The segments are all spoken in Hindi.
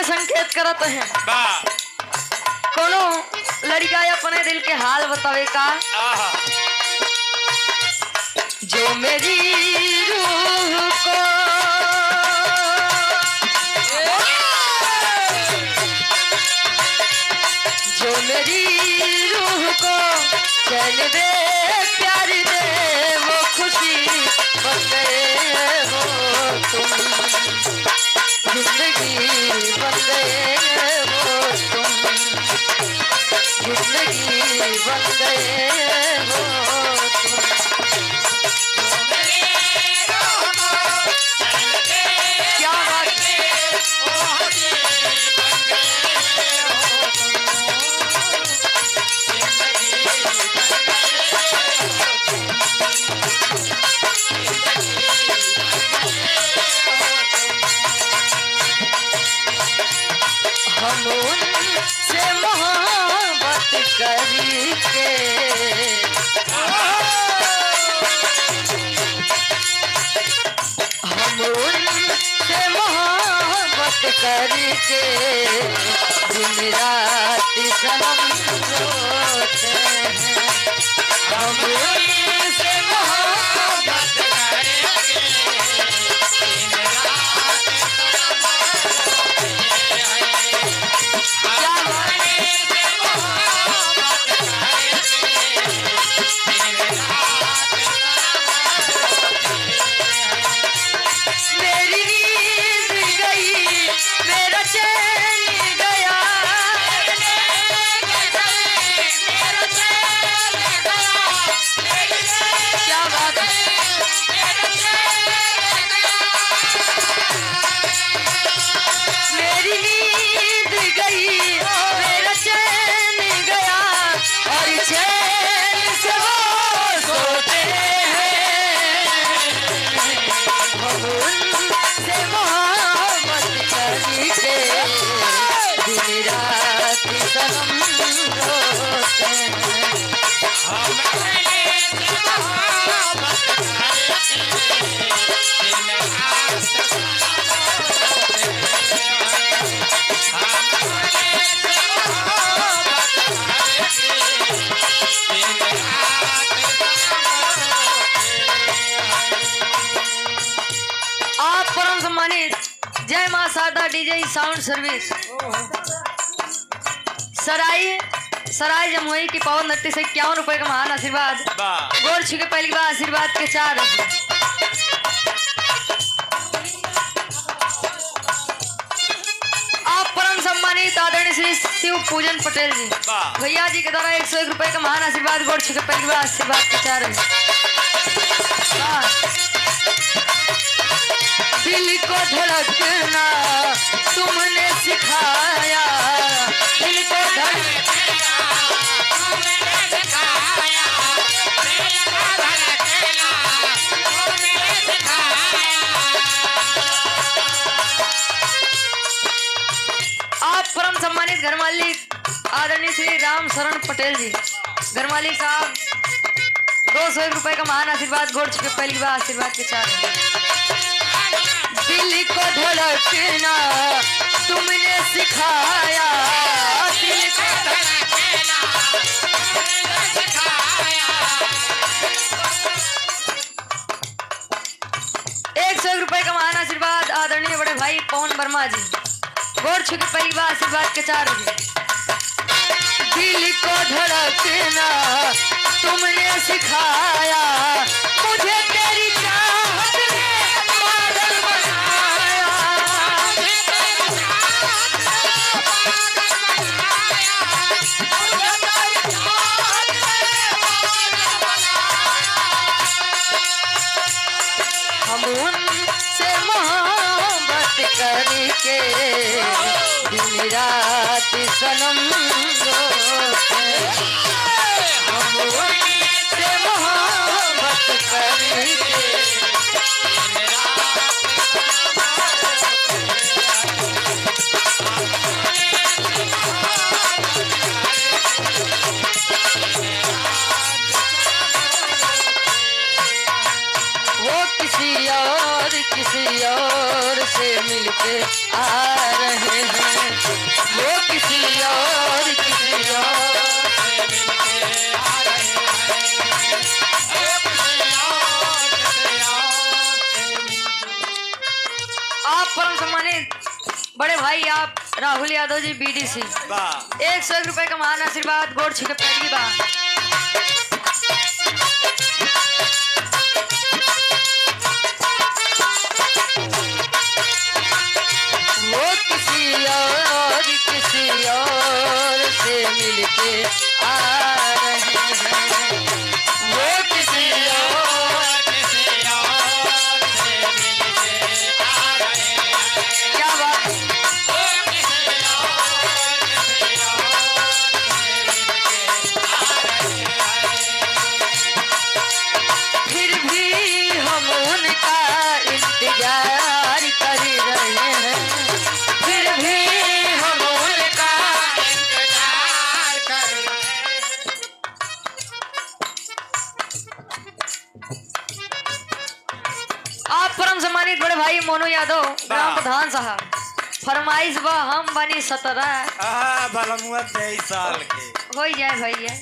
संकेत करत है कोनो लड़का अपने दिल के हाल बतावे का जो मेरी रूह को जो मेरी रूह को चैन दे प्यार दे वो खुशी बन गए हो तुम जिंदगी बन गए हो तुम जिंदगी बन गए हो तुम क्या बात हम उनसे मोहब्बत करके हम उनसे मोहब्बत करके दिन रात सनम रोते हैं हम उनसे मोहब्बत करके दिन रात जय मां शारदा डीजे साउंड सर्विस सराय जमुई की पावन धरती से 51 रुपए का महान आशीर्वाद गोर छू के पहली बार आशीर्वाद के 4 आप परम सम्मानित आदरणीय श्री शिव पूजन पटेल जी भैया जी के द्वारा 101 रुपए का महान आशीर्वाद गोर छू के पहली बार आशीर्वाद के 4 दिल को धड़कना तुमने सिखाया दिल को धड़कना तुमने सिखाया दिल को धड़कना तुमने सिखाया आप परम सम्मानित घर मालिक आदरणीय श्री राम शरण पटेल जी घर मालिक साहब 201 रुपए का महान आशीर्वाद गोड़ चुके पहली बार आशीर्वाद के 4 दिल को धड़कना तुमने सिखाया दिल को धड़कना तुमने सिखाया 101 रुपए का महान आशीर्वाद आदरणीय बड़े भाई पवन वर्मा जी गोड़ छू के पहली बार आशीर्वाद के 4 दिल को धड़कना तुमने सिखाया मुझे तेरी चाहत ने पागल बनाया हम उनसे मोहब्बत करके दिन रात सनम रोते हम उनसे मोहब्बत करके वो किसी और और किसी और से मिलके आ रहे हैं, वो किसी और किसी और से मिलके आ रहे हैं, वो किसी और किसी और से मिलके। आप परम सम्मानित बड़े भाई आप राहुल यादव जी बीडीसी 101 रुपए का महान आशीर्वाद गोड़ छिके पहली बार। वो किसी और से मिलके आ रहे हैं, वो किसी और से मिलके आ रहे हैं। क्या बात है? फिर भी हम उनका इंतजार कर रहे हैं, फिर भी हम उनका इंतजार कर रहे हैं। आप परम सम्मानित बड़े भाई मोनू यादव ग्राम प्रधान साहब फरमाइश बा हम बनी 17 भलमुआ 23 साल के हो जाए भैया।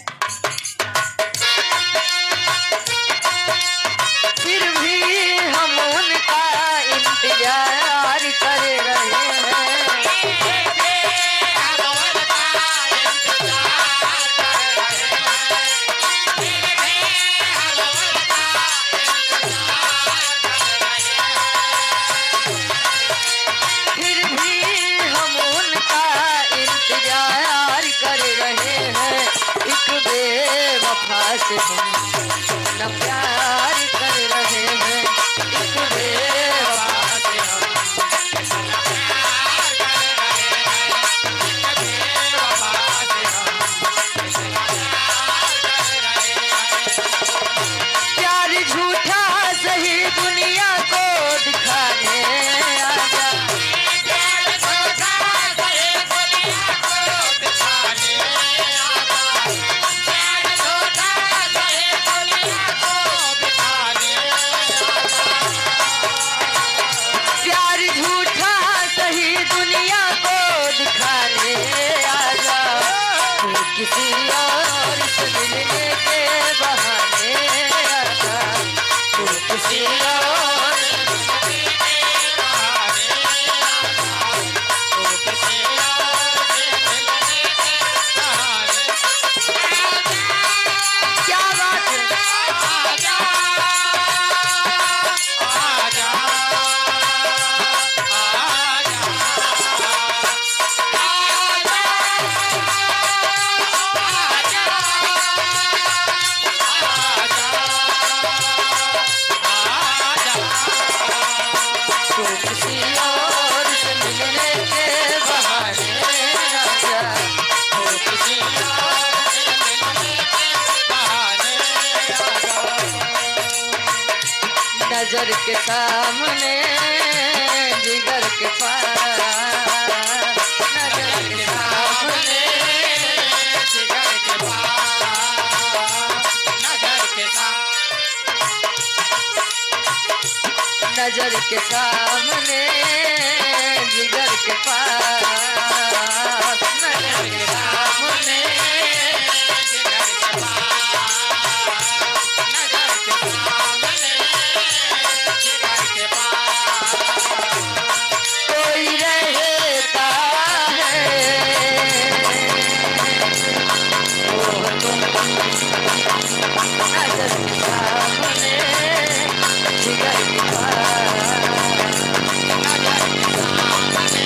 फिर भी हम उनका इंतजार कर रहे हैं, फिर भी हम उनका इंतजार कर रहे हैं। एक बेवफा से हम न प्यार कर रहे हैं, एक बेवफा से हम न प्यार कर रहे हैं, एक बेवफा से हम न प्यार कर रहे हैं। प्यार झूठा सही दुनिया को दिखाने आजा, प्यार झूठा सही दुनिया को दिखाने आजा, प्यार झूठा सही दुनिया को दिखाने आजा, प्यार झूठा सही दुनिया को दिखाने आजा, तू किसी और से मिलने के बहाने आजा, तू किसी और से मिलने के बहाने आजा, तू किसी और से मिलने के बहाने आजा। क्या बात है? आजा आजा तू किसी और से मिलने के बहाने आजा, तू किसी और से मिलने के बहाने आजा। नजर के सामने जिगर के पास, नजर के सामने जिगर के पास, नजर के सामने जिगर के पास, नजर के सामने जिगर के पास, नजर के सामने जिगर के पास कोई रहता है, वो तुम नजर के सामने जिगर के पास, नजर के सामने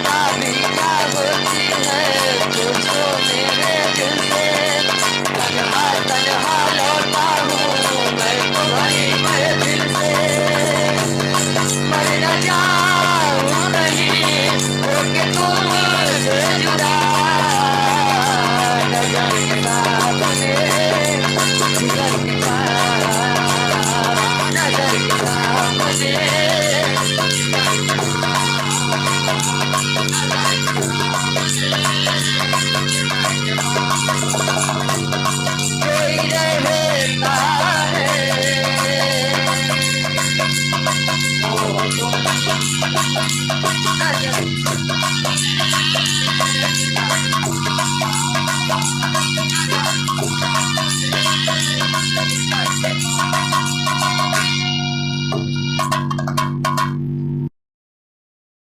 का